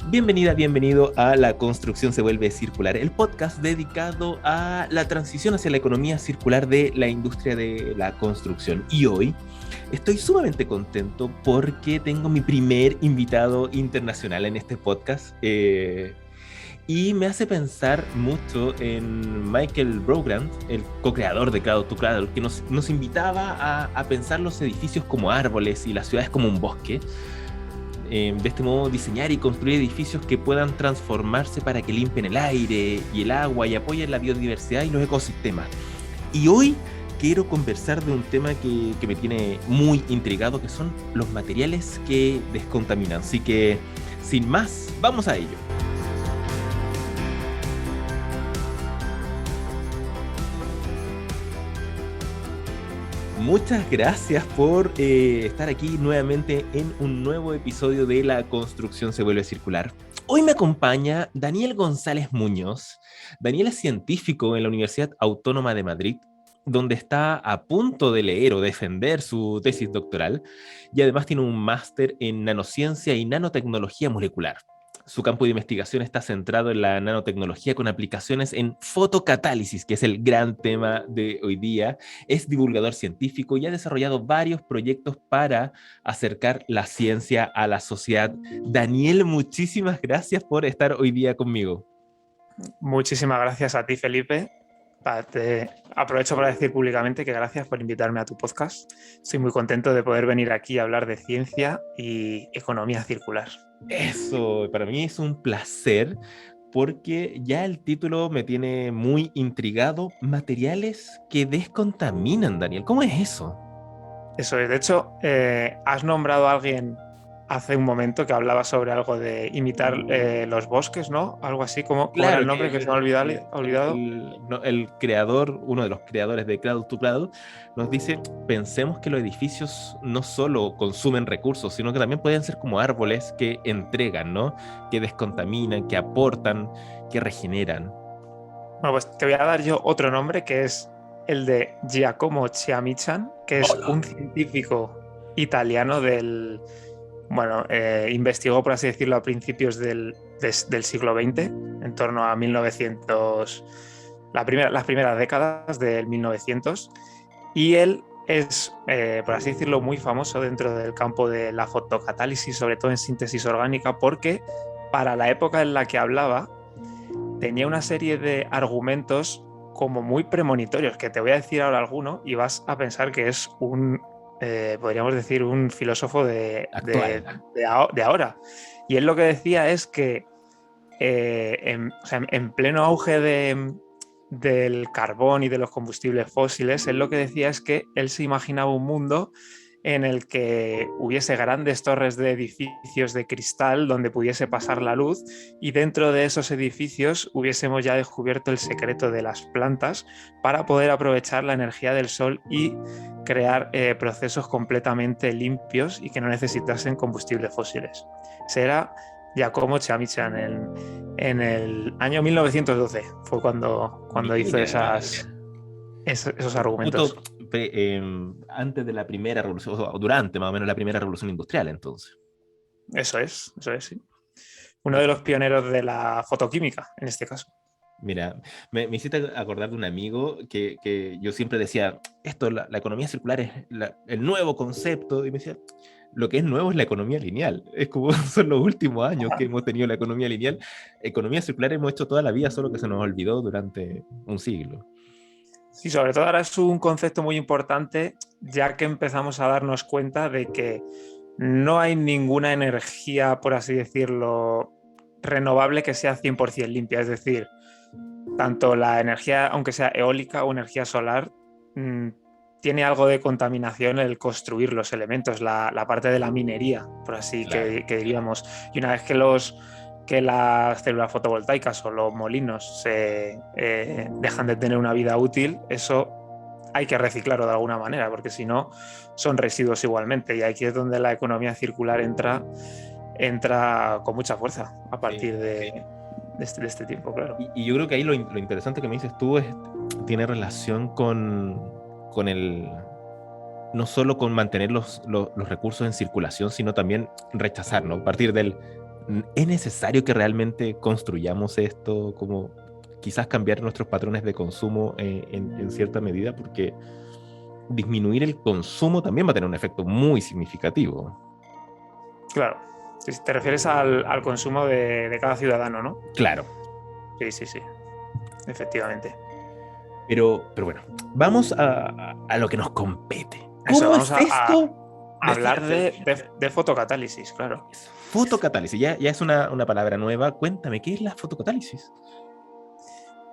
Bienvenida, bienvenido a La Construcción se vuelve circular, el podcast dedicado a la transición hacia la economía circular de la industria de la construcción. Y hoy estoy sumamente contento porque tengo mi primer invitado internacional en este podcast. Y me hace pensar mucho en Michael Brograndt, el co-creador de Cradle to Cradle, que nos invitaba a pensar los edificios como árboles y las ciudades como un bosque. De este modo, diseñar y construir edificios que puedan transformarse para que limpien el aire y el agua y apoyen la biodiversidad y los ecosistemas. Y hoy quiero conversar de un tema que me tiene muy intrigado, que son los materiales que descontaminan. Así que, sin más, vamos a ello. Muchas gracias por estar aquí nuevamente en un nuevo episodio de La Construcción se vuelve circular. Hoy me acompaña Daniel González Muñoz. Daniel es científico en la Universidad Autónoma de Madrid, donde está a punto de leer o defender su tesis doctoral, y además tiene un máster en nanociencia y nanotecnología molecular. Su campo de investigación está centrado en la nanotecnología con aplicaciones en fotocatálisis, que es el gran tema de hoy día. Es divulgador científico y ha desarrollado varios proyectos para acercar la ciencia a la sociedad. Daniel, muchísimas gracias por estar hoy día conmigo. Muchísimas gracias a ti, Felipe. Aprovecho para decir públicamente que gracias por invitarme a tu podcast. Estoy muy contento de poder venir aquí a hablar de ciencia y economía circular. Eso, para mí es un placer porque ya el título me tiene muy intrigado. Materiales que descontaminan, Daniel. ¿Cómo es eso? Eso es. De hecho, has nombrado a alguien hace un momento que hablaba sobre algo de imitar los bosques, ¿no? Algo así. ¿Cómo era Claro el que nombre que se me ha olvidado? el creador, uno de los creadores de Cradle to Cradle, nos dice, pensemos que los edificios no solo consumen recursos, sino que también pueden ser como árboles que entregan, ¿no? Que descontaminan, que aportan, que regeneran. Bueno, pues te voy a dar yo otro nombre que es el de Giacomo Chiamichan, que es Hola. un científico italiano bueno, investigó, por así decirlo, a principios del siglo XX, en torno a 1900, las primeras décadas del 1900, y él es, por así decirlo, muy famoso dentro del campo de la fotocatálisis, sobre todo en síntesis orgánica, porque para la época en la que hablaba, tenía una serie de argumentos como muy premonitorios, que te voy a decir ahora alguno y vas a pensar que es podríamos decir, un filósofo Actual. de ahora. Y él lo que decía es que o sea, en pleno auge del carbón y de los combustibles fósiles, él lo que decía es que él se imaginaba un mundo en el que hubiese grandes torres de edificios de cristal donde pudiese pasar la luz, y dentro de esos edificios hubiésemos ya descubierto el secreto de las plantas para poder aprovechar la energía del sol y crear procesos completamente limpios y que no necesitasen combustibles fósiles. Será Giacomo Chiamichan en el año 1912, fue cuando hizo Mira, esos justo argumentos. antes de la primera revolución, o durante más o menos la primera revolución industrial, entonces. Eso es, sí. Uno de los pioneros de la fotoquímica, en este caso. Mira, me hiciste acordar de un amigo que yo siempre decía, esto, la economía circular es el nuevo concepto, y me decía, lo que es nuevo es la economía lineal. Es como son los últimos años que hemos tenido la economía lineal. Economía circular hemos hecho toda la vida, solo que se nos olvidó durante un siglo. Sí, sobre todo ahora es un concepto muy importante, ya que empezamos a darnos cuenta de que no hay ninguna energía, por así decirlo, renovable que sea 100% limpia. Es decir, tanto la energía, aunque sea eólica o energía solar, tiene algo de contaminación el construir los elementos, la parte de la minería, por así Claro. que diríamos. Y una vez que las células fotovoltaicas o los molinos dejan de tener una vida útil, eso hay que reciclarlo de alguna manera, porque si no son residuos igualmente. Y aquí es donde la economía circular entra con mucha fuerza a Sí. partir de este tiempo, claro. Y yo creo que ahí lo interesante que me dices tú tiene relación con no solo con mantener los recursos en circulación, sino también rechazar, ¿no? A partir del ¿Es necesario que realmente construyamos esto, como quizás cambiar nuestros patrones de consumo en cierta medida? Porque disminuir el consumo también va a tener un efecto muy significativo. Claro. Si te refieres al consumo de cada ciudadano, ¿no? Claro, Sí, sí, sí. Efectivamente. pero bueno, vamos a lo que nos compete. Eso, ¿Cómo vamos es esto a de hablar ciencia? de fotocatálisis, claro. Fotocatálisis, ya es una palabra nueva. Cuéntame, ¿qué es la fotocatálisis?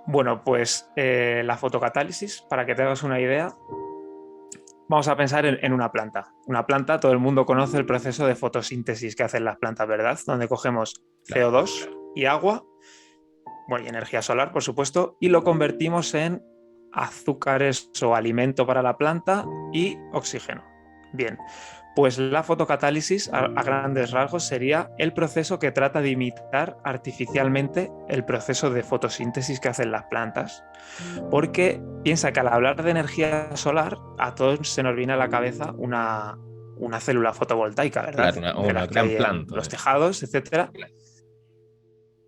Bueno, pues la fotocatálisis, para que te hagas una idea, vamos a pensar en una planta. Una planta, todo el mundo conoce el proceso de fotosíntesis que hacen las plantas, ¿verdad? Donde cogemos Claro. CO2 y agua, bueno, y energía solar, por supuesto, y lo convertimos en azúcares o alimento para la planta y oxígeno. Bien, pues la fotocatálisis a grandes rasgos sería el proceso que trata de imitar artificialmente el proceso de fotosíntesis que hacen las plantas. Porque piensa que al hablar de energía solar, a todos se nos viene a la cabeza una célula fotovoltaica, ¿verdad? Claro, De una las que gran hay en planta. los tejados, etcétera.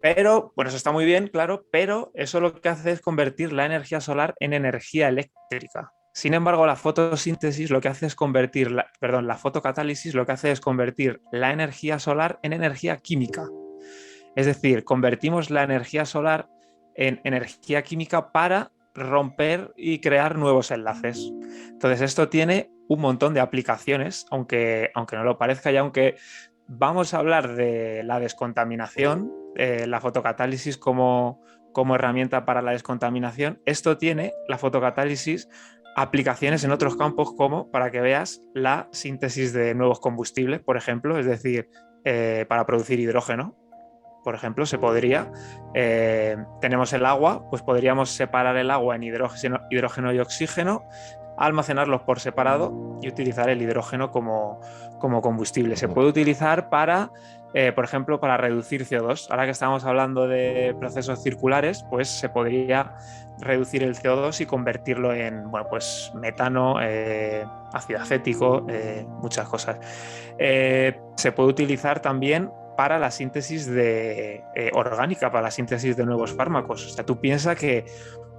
Pero, bueno, eso está muy bien, claro, pero eso lo que hace es convertir la energía solar en energía eléctrica. Sin embargo, la fotosíntesis lo que hace es convertir, la fotocatálisis lo que hace es convertir la energía solar en energía química. Es decir, convertimos la energía solar en energía química para romper y crear nuevos enlaces. Entonces, esto tiene un montón de aplicaciones, aunque no lo parezca, y aunque vamos a hablar de la descontaminación, la fotocatálisis como herramienta para la descontaminación, esto tiene, la fotocatálisis, aplicaciones en otros campos como, para que veas, la síntesis de nuevos combustibles, por ejemplo, es decir, para producir hidrógeno. Por ejemplo, se podría, tenemos el agua, pues podríamos separar el agua en hidrógeno y oxígeno, almacenarlos por separado y utilizar el hidrógeno como combustible. Se puede utilizar para, por ejemplo, para reducir CO2. Ahora que estamos hablando de procesos circulares, pues se podría reducir el CO2 y convertirlo en, bueno, pues metano, ácido acético, muchas cosas. Se puede utilizar también para la síntesis orgánica, para la síntesis de nuevos fármacos. O sea, tú piensas que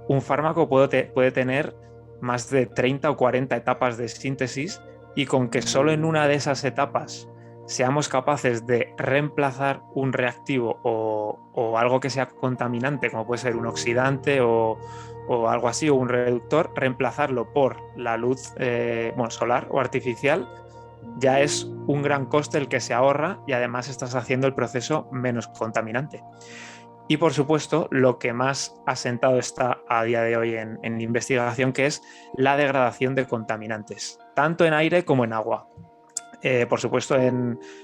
un fármaco puede tener más de 30 o 40 etapas de síntesis, y con que solo en una de esas etapas seamos capaces de reemplazar un reactivo o algo que sea contaminante, como puede ser un oxidante o algo así, o un reductor, reemplazarlo por la luz solar o artificial, ya es un gran coste el que se ahorra, y además estás haciendo el proceso menos contaminante. Y por supuesto, lo que más asentado está a día de hoy en investigación, que es la degradación de contaminantes, tanto en aire como en agua. Por supuesto,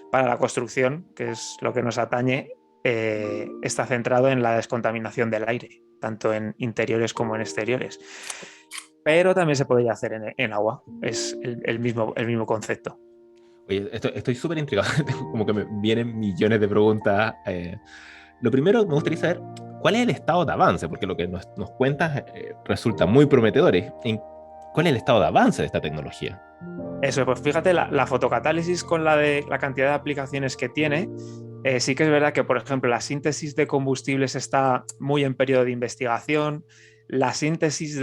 para la construcción, que es lo que nos atañe, está centrado en la descontaminación del aire, tanto en interiores como en exteriores. Pero también se podría hacer en agua, es el mismo concepto. Oye, estoy súper intrigado, como que me vienen millones de preguntas. Lo primero, me gustaría saber cuál es el estado de avance, porque lo que nos cuentas resulta muy prometedor. ¿Cuál es el estado de avance de esta tecnología? Eso, pues fíjate, la fotocatálisis, con la cantidad de aplicaciones que tiene, sí que es verdad que, por ejemplo, la síntesis de combustibles está muy en periodo de investigación. La síntesis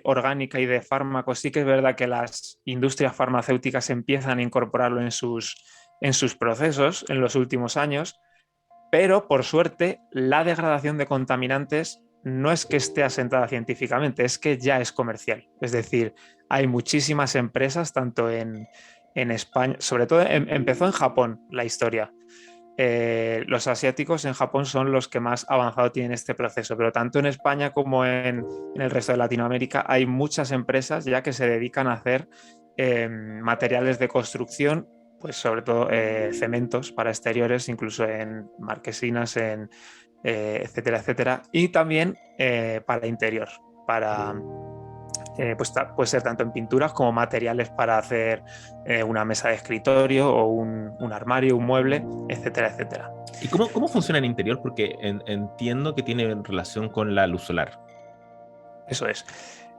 orgánica y de fármacos, sí que es verdad que las industrias farmacéuticas empiezan a incorporarlo en sus procesos en los últimos años, pero por suerte la degradación de contaminantes no es que esté asentada científicamente, es que ya es comercial. Es decir, hay muchísimas empresas, tanto en España, sobre todo empezó en Japón la historia. Los asiáticos en Japón son los que más avanzado tienen este proceso, pero tanto en España como en el resto de Latinoamérica hay muchas empresas ya que se dedican a hacer materiales de construcción, pues sobre todo cementos para exteriores, incluso en marquesinas, etcétera, etcétera, y también para interior, pues puede ser tanto en pinturas como materiales para hacer una mesa de escritorio o un armario, un mueble, etcétera, etcétera. ¿Y cómo funciona el interior? Porque entiendo que tiene relación con la luz solar. Eso es.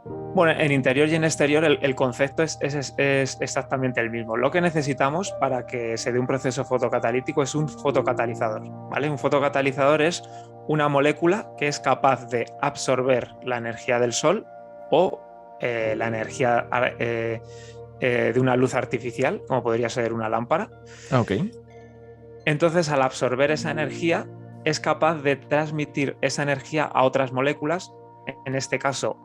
Bueno, en interior y en exterior el concepto es exactamente el mismo. Lo que necesitamos para que se dé un proceso fotocatalítico es un fotocatalizador, ¿vale? Un fotocatalizador es una molécula que es capaz de absorber la energía del sol o la energía de una luz artificial, como podría ser una lámpara. Ok. Entonces, al absorber esa energía, es capaz de transmitir esa energía a otras moléculas, en este caso...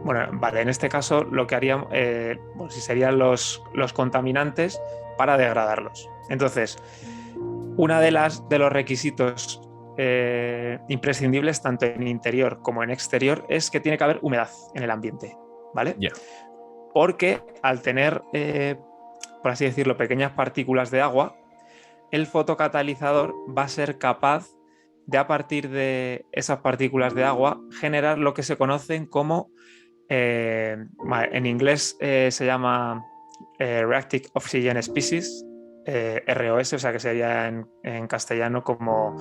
bueno, vale, en este caso lo que haríamos, bueno, si serían los contaminantes para degradarlos. Entonces, una de los requisitos imprescindibles tanto en interior como en exterior es que tiene que haber humedad en el ambiente, ¿vale? Ya. Porque al tener, por así decirlo, pequeñas partículas de agua, el fotocatalizador va a ser capaz de, a partir de esas partículas de agua, generar lo que se conocen como, en inglés se llama Reactive Oxygen Species, ROS, o sea que sería en castellano como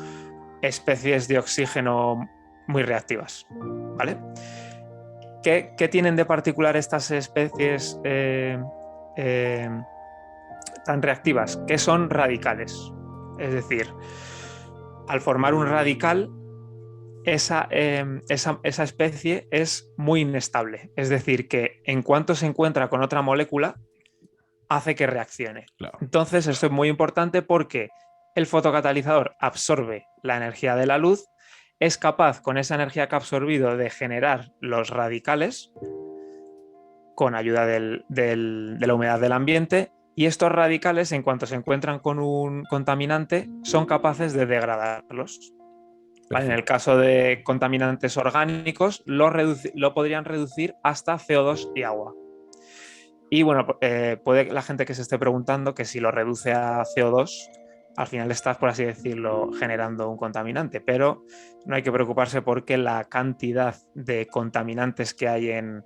especies de oxígeno muy reactivas, ¿vale? ¿Qué tienen de particular estas especies tan reactivas? Que son radicales. Es decir, al formar un radical, esa especie es muy inestable. Es decir, que en cuanto se encuentra con otra molécula, hace que reaccione. Claro. Entonces, esto es muy importante porque el fotocatalizador absorbe la energía de la luz, es capaz con esa energía que ha absorbido de generar los radicales con ayuda de la humedad del ambiente, y estos radicales, en cuanto se encuentran con un contaminante, son capaces de degradarlos. ¿Vale? En el caso de contaminantes orgánicos, lo podrían reducir hasta CO2 y agua. Y bueno, puede la gente que se esté preguntando que si lo reduce a CO2, al final estás, por así decirlo, generando un contaminante, pero no hay que preocuparse porque la cantidad de contaminantes que hay en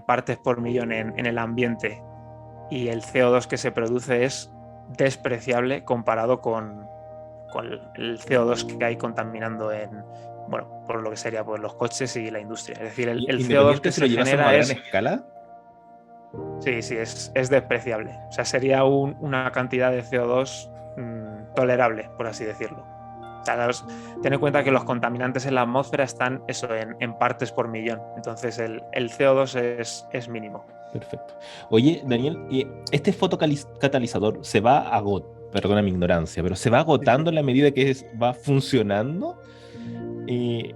partes por millón en el ambiente y el CO2 que se produce es despreciable comparado con el CO2 que hay contaminando bueno, por lo que sería pues, los coches y la industria. Es decir, el CO2 Independiente que si lo se llevásemos a genera gran escala. Sí, es despreciable. O sea, sería una cantidad de CO2 tolerable, por así decirlo. O sea, ten en cuenta que los contaminantes en la atmósfera están eso, en partes por millón. Entonces el CO2 es mínimo. Perfecto. Oye, Daniel, ¿este fotocatalizador se va perdona mi ignorancia, pero se va agotando en la medida que va funcionando? Eh,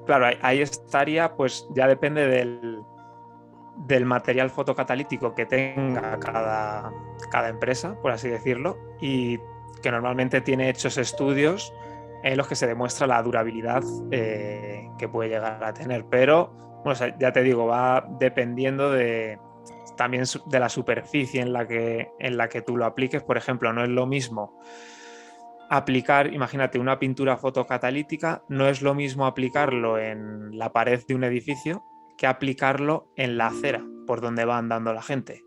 Claro, ahí estaría, pues ya depende del material fotocatalítico que tenga cada empresa, por así decirlo, y que normalmente tiene hechos estudios en los que se demuestra la durabilidad que puede llegar a tener. Pero, bueno, ya te digo, va dependiendo también de la superficie en la que tú lo apliques. Por ejemplo, no es lo mismo aplicar, imagínate, una pintura fotocatalítica, no es lo mismo aplicarlo en la pared de un edificio que aplicarlo en la acera por donde va andando la gente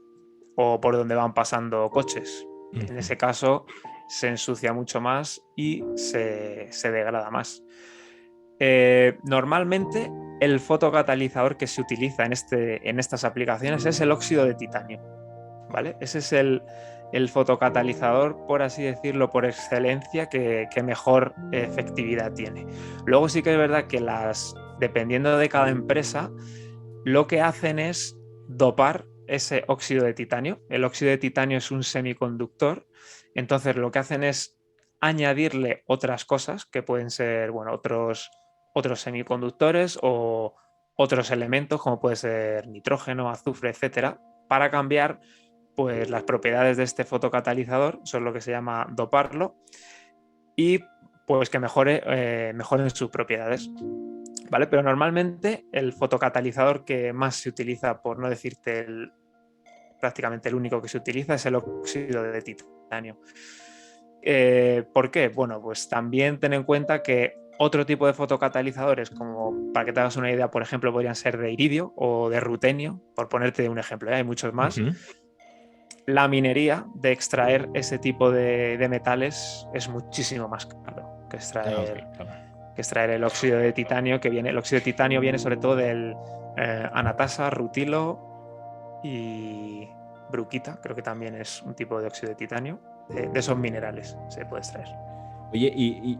o por donde van pasando coches. En ese caso se ensucia mucho más y se degrada más. Normalmente el fotocatalizador que se utiliza en estas aplicaciones es el óxido de titanio, ¿vale? Ese es el fotocatalizador, por así decirlo, por excelencia, que mejor efectividad tiene. Luego sí que es verdad que dependiendo de cada empresa, lo que hacen es dopar ese óxido de titanio. El óxido de titanio es un semiconductor, entonces lo que hacen es añadirle otras cosas que pueden ser, bueno, otros semiconductores o otros elementos como puede ser nitrógeno, azufre, etcétera, para cambiar pues las propiedades de este fotocatalizador, eso es lo que se llama doparlo, y pues que mejoren sus propiedades. ¿Vale? Pero normalmente el fotocatalizador que más se utiliza, por no decirte prácticamente el único que se utiliza, es el óxido de titanio. ¿Por qué? Bueno, pues también ten en cuenta que otro tipo de fotocatalizadores, como para que te hagas una idea, por ejemplo, podrían ser de iridio o de rutenio, por ponerte un ejemplo, hay muchos más. La minería de extraer ese tipo de metales es muchísimo más caro que extraer que extraer el óxido de titanio, el óxido de titanio viene sobre todo del anatasa, rutilo y bruquita, creo que también es un tipo de óxido de titanio. De esos minerales se puede extraer. Oye,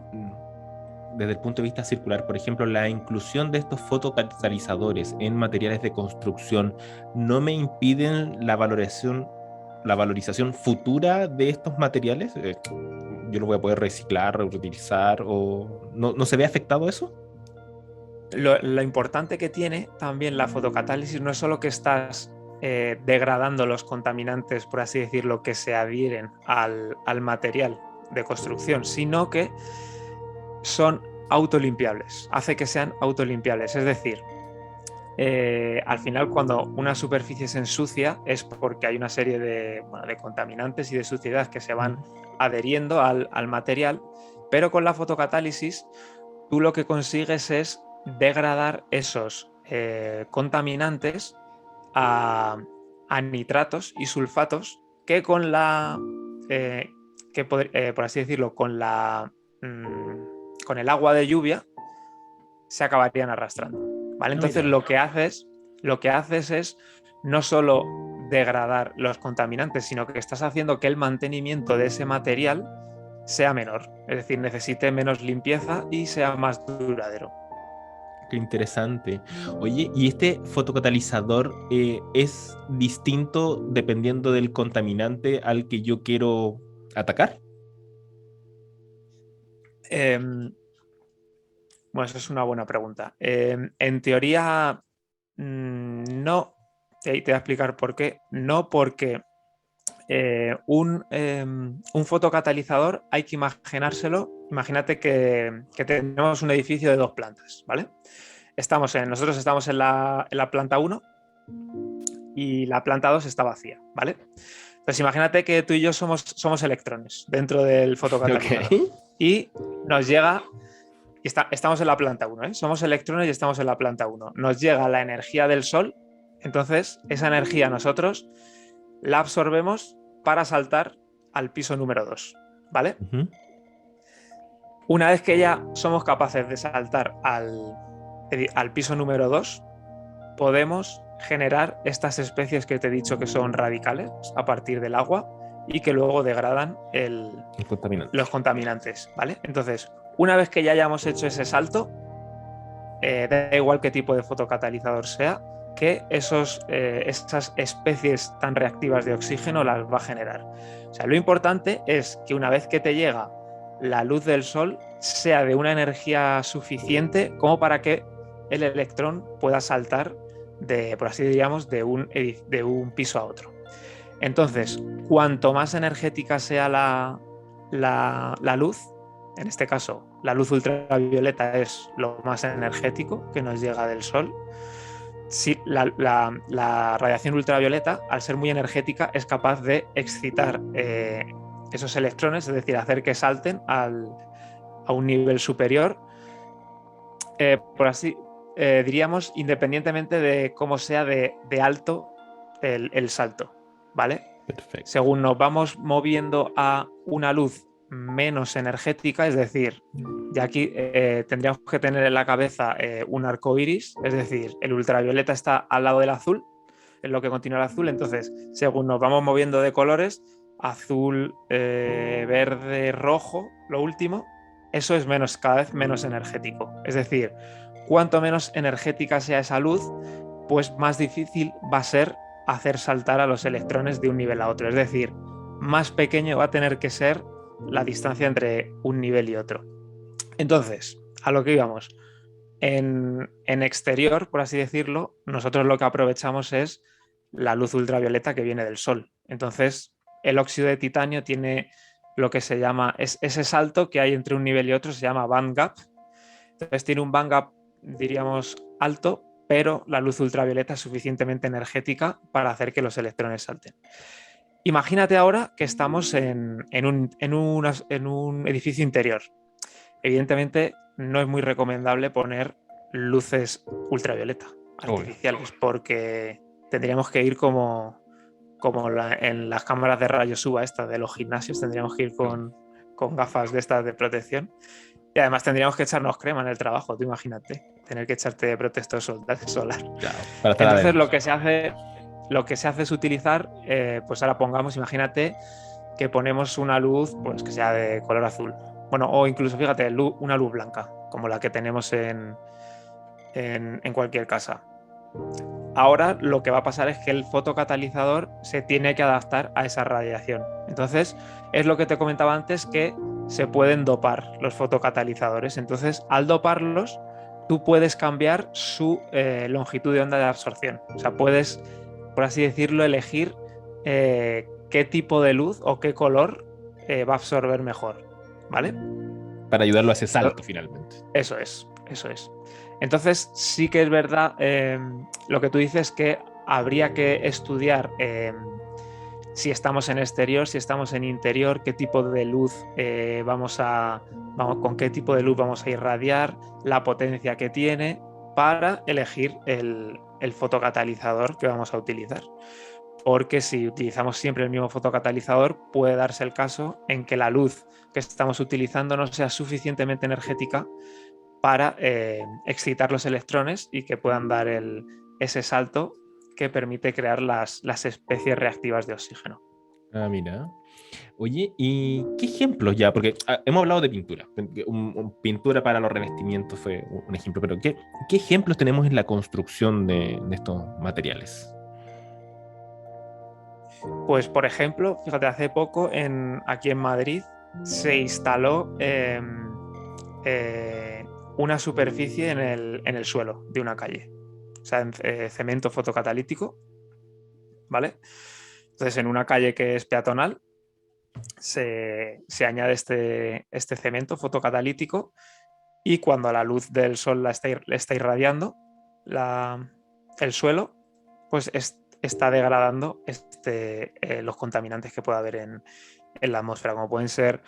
desde el punto de vista circular, por ejemplo, la inclusión de estos fotocatalizadores en materiales de construcción no me impiden la valorización futura de estos materiales. Yo lo voy a poder reciclar, reutilizar, o no se ve afectado eso. Lo importante que tiene también la fotocatálisis no es solo que estás degradando los contaminantes, por así decirlo, que se adhieren al material de construcción, sino que son autolimpiables, hace que sean autolimpiables. Es decir, al final cuando una superficie se ensucia es porque hay una serie de contaminantes y de suciedad que se van adheriendo al material, pero con la fotocatálisis tú lo que consigues es degradar esos contaminantes a nitratos y sulfatos que con por así decirlo, con el agua de lluvia se acabarían arrastrando, ¿vale? Entonces lo que haces es no solo degradar los contaminantes, sino que estás haciendo que el mantenimiento de ese material sea menor, es decir, necesite menos limpieza y sea más duradero. Qué interesante. Oye, ¿y este fotocatalizador es distinto dependiendo del contaminante al que yo quiero atacar? Bueno, eso es una buena pregunta. En teoría, no. Te voy a explicar por qué. No, porque un fotocatalizador hay que imaginárselo. Imagínate que tenemos un edificio de 2 plantas, ¿vale? Nosotros estamos en la planta 1 y la planta 2 está vacía, ¿vale? Entonces imagínate que tú y yo somos electrones dentro del fotocatalizador. Okay. Y nos llega... Estamos en la planta 1, ¿eh? Somos electrones y estamos en la planta 1. Nos llega la energía del Sol, entonces esa energía nosotros la absorbemos para saltar al piso número 2, ¿vale? Uh-huh. Una vez que ya somos capaces de saltar al piso número 2, podemos generar estas especies que te he dicho que son radicales a partir del agua y que luego degradan los contaminantes, ¿vale? Entonces, una vez que ya hayamos hecho ese salto, da igual qué tipo de fotocatalizador sea, que esas especies tan reactivas de oxígeno las va a generar. O sea, lo importante es que una vez que te llega la luz del sol, sea de una energía suficiente como para que el electrón pueda saltar por así diríamos, de un piso a otro. Entonces, cuanto más energética sea la luz, en este caso, la luz ultravioleta es lo más energético que nos llega del Sol. Sí, la radiación ultravioleta, al ser muy energética, es capaz de excitar esos electrones, es decir, hacer que salten a un nivel superior, por así diríamos, independientemente de cómo sea de alto el salto, ¿vale? Perfecto. Según nos vamos moviendo a una luz menos energética, es decir, ya aquí tendríamos que tener en la cabeza un arco iris, es decir, el ultravioleta está al lado del azul, es lo que continúa el azul, entonces según nos vamos moviendo de colores, azul, verde, rojo, lo último, eso es cada vez menos energético, es decir, cuanto menos energética sea esa luz, pues más difícil va a ser hacer saltar a los electrones de un nivel a otro, es decir, más pequeño va a tener que ser la distancia entre un nivel y otro. Entonces, a lo que íbamos, en exterior, por así decirlo, nosotros lo que aprovechamos es la luz ultravioleta que viene del sol. Entonces, el óxido de titanio tiene lo que se llama, ese salto que hay entre un nivel y otro se llama band gap. Entonces tiene un band gap, diríamos, alto, pero la luz ultravioleta es suficientemente energética para hacer que los electrones salten. Imagínate ahora que estamos en un edificio interior. Evidentemente no es muy recomendable poner luces ultravioleta artificiales, porque tendríamos que ir como en las cámaras de rayos UVA estas de los gimnasios, tendríamos que ir con gafas de estas de protección. Y además tendríamos que echarnos crema en el trabajo, tú imagínate, tener que echarte protector solar. Claro, para estar Entonces adentro. lo que se hace es utilizar, pues ahora pongamos, imagínate que ponemos una luz pues que sea de color azul. Bueno, o incluso, fíjate, una luz blanca, como la que tenemos en cualquier casa. Ahora lo que va a pasar es que el fotocatalizador se tiene que adaptar a esa radiación. Entonces, es lo que te comentaba antes, que se pueden dopar los fotocatalizadores. Entonces, al doparlos, tú puedes cambiar su longitud de onda de absorción. O sea, puedes, por así decirlo, elegir qué tipo de luz o qué color va a absorber mejor. ¿Vale? Para ayudarlo a ese salto finalmente. Eso es, eso es. Entonces, sí que es verdad lo que tú dices, que habría que estudiar si estamos en exterior, si estamos en interior, qué tipo de luz con qué tipo de luz vamos a irradiar, la potencia que tiene, para elegir el fotocatalizador que vamos a utilizar. Porque si utilizamos siempre el mismo fotocatalizador, puede darse el caso en que la luz que estamos utilizando no sea suficientemente energética para excitar los electrones y que puedan dar ese salto que permite crear las especies reactivas de oxígeno. Ah, mira. Oye, ¿y qué ejemplos ya? Porque hemos hablado de pintura. Pintura para los revestimientos fue un ejemplo, pero ¿qué ejemplos tenemos en la construcción de estos materiales? Pues, por ejemplo, fíjate, hace poco aquí en Madrid se instaló una superficie en el suelo de una calle. O sea, cemento fotocatalítico, ¿vale? Entonces, en una calle que es peatonal, se añade este cemento fotocatalítico, y cuando la luz del sol le está irradiando el suelo, pues está degradando los contaminantes que pueda haber en la atmósfera, como pueden ser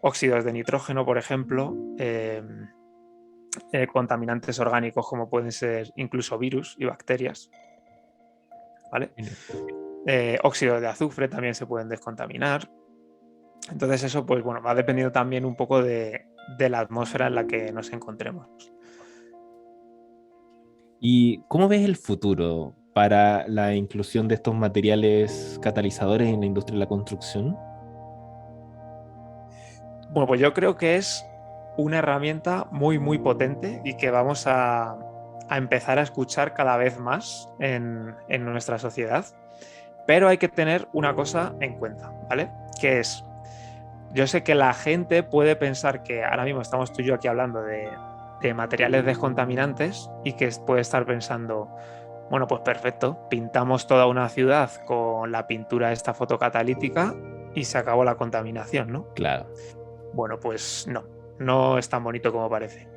óxidos de nitrógeno, por ejemplo, contaminantes orgánicos como pueden ser incluso virus y bacterias, ¿vale? Óxidos de azufre también se pueden descontaminar. Entonces eso, pues bueno, va dependiendo también un poco de la atmósfera en la que nos encontremos. ¿Y cómo ves el futuro para la inclusión de estos materiales catalizadores en la industria de la construcción? Bueno, pues yo creo que es una herramienta muy, muy potente y que vamos a empezar a escuchar cada vez más en nuestra sociedad. Pero hay que tener una cosa en cuenta, ¿vale? Que es, yo sé que la gente puede pensar que ahora mismo estamos tú y yo aquí hablando de materiales descontaminantes, y que puede estar pensando, bueno, pues perfecto, pintamos toda una ciudad con la pintura esta fotocatalítica y se acabó la contaminación, ¿no? Claro. Bueno, pues no es tan bonito como parece.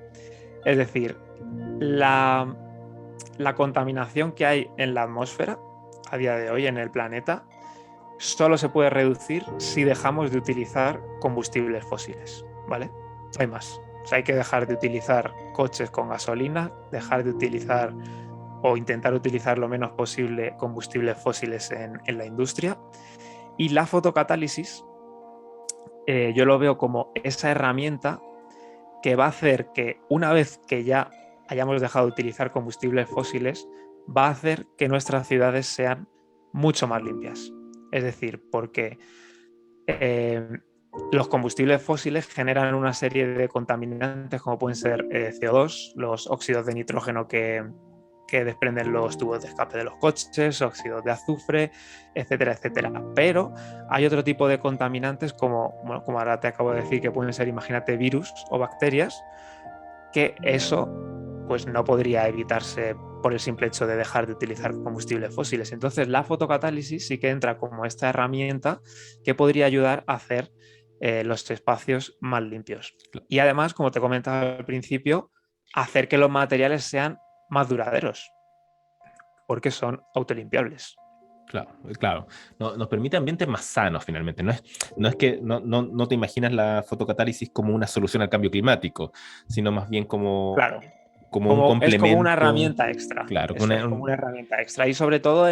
Es decir, la contaminación que hay en la atmósfera a día de hoy en el planeta solo se puede reducir si dejamos de utilizar combustibles fósiles, ¿vale? No hay más. O sea, hay que dejar de utilizar coches con gasolina, dejar de utilizar o intentar utilizar lo menos posible combustibles fósiles en la industria. Y la fotocatálisis, yo lo veo como esa herramienta que va a hacer que, una vez que ya hayamos dejado de utilizar combustibles fósiles, va a hacer que nuestras ciudades sean mucho más limpias. Es decir, porque los combustibles fósiles generan una serie de contaminantes, como pueden ser CO2, los óxidos de nitrógeno que desprenden los tubos de escape de los coches, óxidos de azufre, etcétera, etcétera. Pero hay otro tipo de contaminantes como ahora te acabo de decir, que pueden ser, imagínate, virus o bacterias, que eso pues no podría evitarse por el simple hecho de dejar de utilizar combustibles fósiles. Entonces la fotocatálisis sí que entra como esta herramienta que podría ayudar a hacer los espacios más limpios. Y además, como te comentaba al principio, hacer que los materiales sean más duraderos, porque son autolimpiables. Claro, claro. Nos permite ambientes más sanos finalmente. No es que no te imaginas la fotocatálisis como una solución al cambio climático, sino más bien Claro, como un es como una complemento. herramienta extra. Claro, Eso es como una herramienta extra. Y sobre todo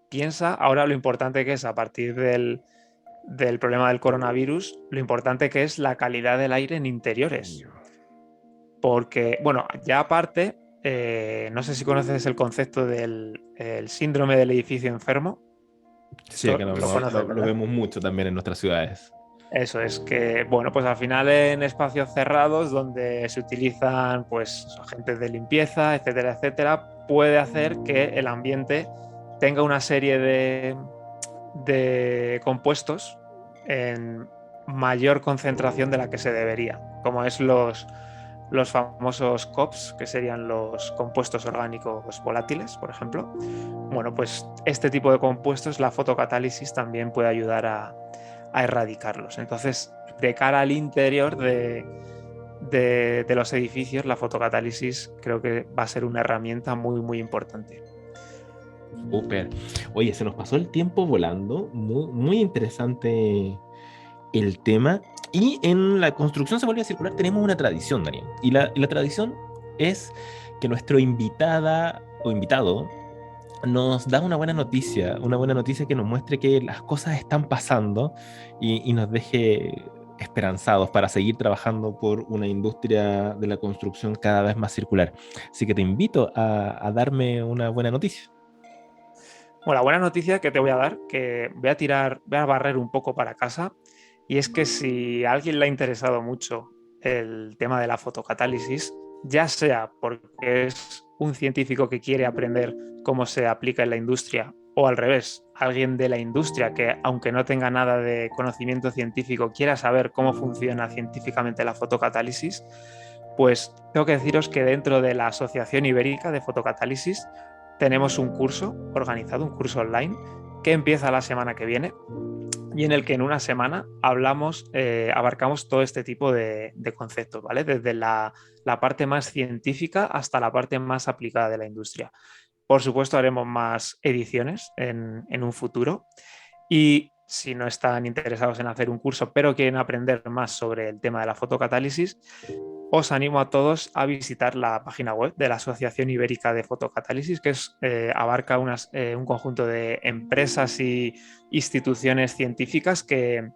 piensa ahora lo importante que es a partir del problema del coronavirus, lo importante que es la calidad del aire en interiores. Porque, bueno, ya aparte, no sé si conoces el concepto del el síndrome del edificio enfermo. Sí, Esto acá lo conoces, lo ¿verdad? vemos mucho también en nuestras ciudades. Eso es que, bueno, pues al final en espacios cerrados donde se utilizan pues agentes de limpieza, etcétera, etcétera, puede hacer que el ambiente tenga una serie de compuestos en mayor concentración de la que se debería, como es los famosos COPs, que serían los compuestos orgánicos volátiles, por ejemplo. Bueno, pues este tipo de compuestos, la fotocatálisis también puede ayudar a erradicarlos. Entonces, de cara al interior de los edificios, la fotocatálisis creo que va a ser una herramienta muy, muy importante. Súper. Oye, se nos pasó el tiempo volando. Muy, muy interesante el tema. Y en la construcción se vuelve a circular tenemos una tradición, Daniel. Y la tradición es que nuestro invitada o invitado nos da una buena noticia que nos muestre que las cosas están pasando y nos deje esperanzados para seguir trabajando por una industria de la construcción cada vez más circular. Así que te invito a darme una buena noticia. Bueno, la buena noticia que te voy a dar, que voy a barrer un poco para casa, y es que si a alguien le ha interesado mucho el tema de la fotocatálisis, ya sea porque es un científico que quiere aprender cómo se aplica en la industria, o al revés, alguien de la industria que, aunque no tenga nada de conocimiento científico, quiera saber cómo funciona científicamente la fotocatálisis, pues tengo que deciros que dentro de la Asociación Ibérica de Fotocatálisis tenemos un curso organizado, un curso online, que empieza la semana que viene y en el que en una semana abarcamos todo este tipo de conceptos, ¿vale? Desde la parte más científica hasta la parte más aplicada de la industria. Por supuesto, haremos más ediciones en un futuro y si no están interesados en hacer un curso, pero quieren aprender más sobre el tema de la fotocatálisis, os animo a todos a visitar la página web de la Asociación Ibérica de Fotocatálisis, que abarca un conjunto de empresas y instituciones científicas que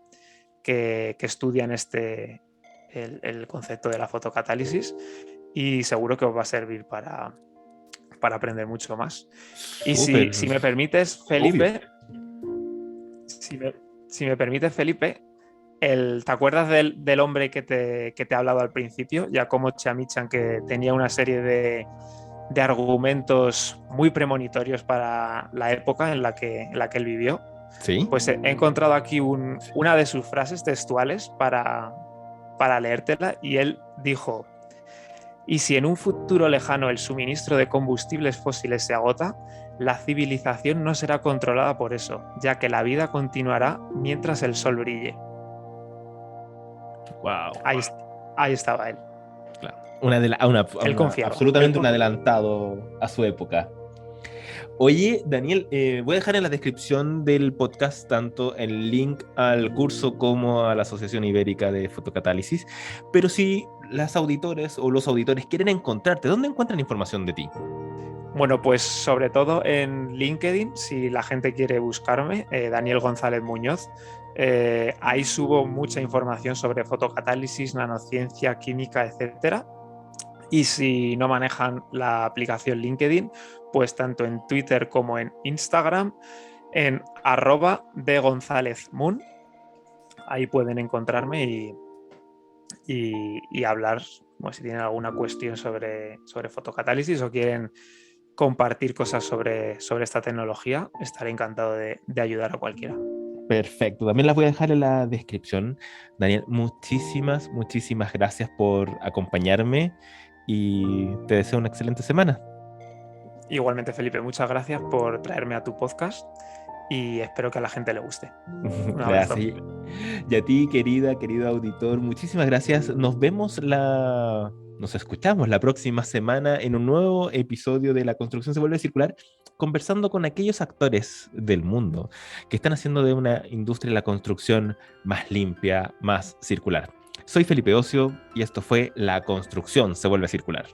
estudian el concepto de la fotocatálisis, y seguro que os va a servir para aprender mucho más. Y Súper, si me permites, obvio. Felipe, si me permites, Felipe, ¿te acuerdas del hombre que te he hablado al principio? Giacomo Chamichan, que tenía una serie de argumentos muy premonitorios para la época en la que él vivió. ¿Sí? Pues he encontrado aquí una de sus frases textuales para leértela, y él dijo: y si en un futuro lejano el suministro de combustibles fósiles se agota, la civilización no será controlada por eso, ya que la vida continuará mientras el sol brille. Wow. Ahí, ahí estaba él. Claro. Él confiaba. Absolutamente un adelantado a su época. Oye, Daniel, voy a dejar en la descripción del podcast tanto el link al curso como a la Asociación Ibérica de Fotocatálisis, pero si las auditores o los auditores quieren encontrarte, ¿dónde encuentran información de ti? Bueno, pues sobre todo en LinkedIn, si la gente quiere buscarme, Daniel González Muñoz. Ahí subo mucha información sobre fotocatálisis, nanociencia, química, etcétera. Y si no manejan la aplicación LinkedIn, pues tanto en Twitter como en Instagram, en @degonzalezmoon, ahí pueden encontrarme y hablar, pues, si tienen alguna cuestión sobre fotocatálisis o quieren compartir cosas sobre esta tecnología, estaré encantado de ayudar a cualquiera. Perfecto, también las voy a dejar en la descripción. Daniel, muchísimas, muchísimas gracias por acompañarme y te deseo una excelente semana. Igualmente, Felipe, muchas gracias por traerme a tu podcast y espero que a la gente le guste. Un abrazo. Gracias. Y a ti, querido auditor, muchísimas gracias. Nos escuchamos la próxima semana en un nuevo episodio de La Construcción se vuelve circular, conversando con aquellos actores del mundo que están haciendo de una industria de la construcción más limpia, más circular. Soy Felipe Ocio y esto fue La Construcción se vuelve circular.